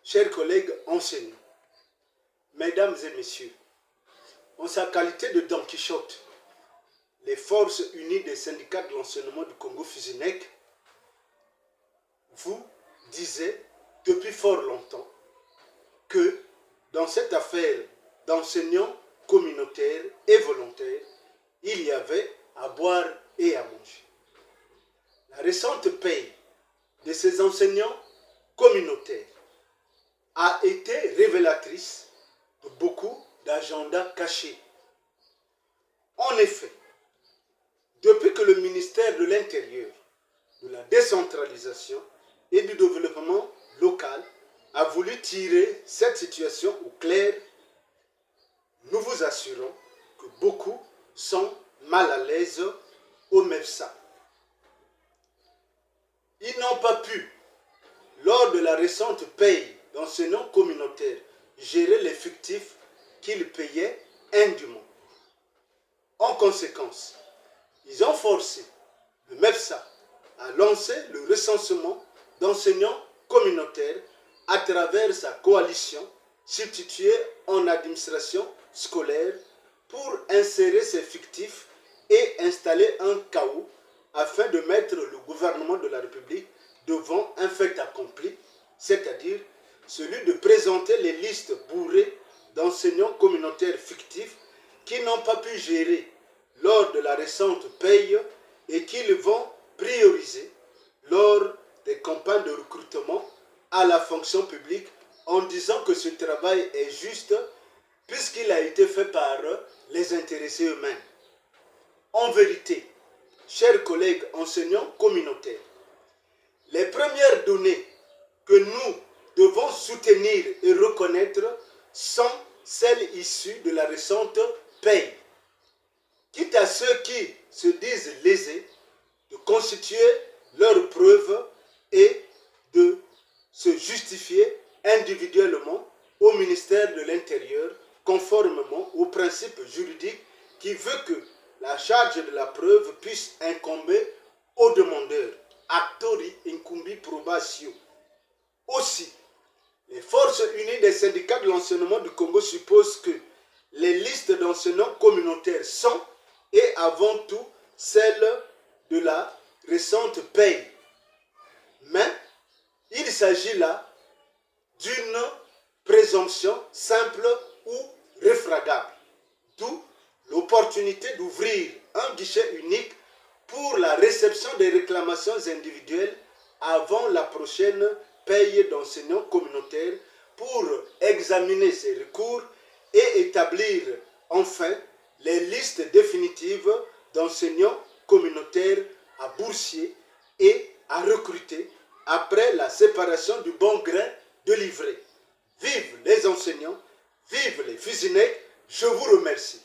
chers collègues enseignants, mesdames et messieurs, en sa qualité de Don Quichotte, les forces unies des syndicats de l'enseignement du Congo Fusinec vous disaient depuis fort longtemps que dans cette affaire d'enseignants communautaires et volontaires, il y avait à boire et à manger. La récente paye de ces enseignants communautaires a été révélatrice de beaucoup d'agendas cachés. En effet, depuis que le ministère de l'Intérieur, de la décentralisation et du développement local a voulu tirer cette situation au clair, nous vous assurons que beaucoup sont mal à l'aise au MEFSA. Ils n'ont pas pu, lors de la récente paye d'enseignants communautaires, gérer les fictifs qu'ils payaient indûment. En conséquence, ils ont forcé le MEFSA à lancer le recensement d'enseignants communautaires à travers sa coalition substituée en administration scolaire pour insérer ces fictifs et installer un chaos afin de mettre le gouvernement de la République devant un fait accompli, c'est-à-dire celui de présenter les listes bourrées d'enseignants communautaires fictifs qui n'ont pas pu gérer lors de la récente paye et qu'ils vont prioriser lors des campagnes de recrutement à la fonction publique en disant que ce travail est juste puisqu'il a été fait par les intéressés eux-mêmes. En vérité, chers collègues enseignants communautaires, les premières données que nous devons soutenir et reconnaître sont celles issues de la récente paye. Quitte à ceux qui se disent lésés de constituer leurs preuves et de se justifier individuellement au ministère de l'Intérieur conformément au principe juridique qui veut que la charge de la preuve puisse incomber au demandeur. Actori incumbi probatio. Aussi, les forces unies des syndicats de l'enseignement du Congo supposent que les listes d'enseignants communautaires sont et avant tout celles de la récente paye. Mais il s'agit là d'une présomption simple ou réfragable, d'où l'opportunité d'ouvrir un guichet unique pour la réception des réclamations individuelles avant la prochaine paye d'enseignants communautaires pour examiner ces recours et établir enfin les listes définitives d'enseignants communautaires à boursiers et à recruter après la séparation du bon grain de livret. Vive les enseignants, vive les Fusinec, je vous remercie.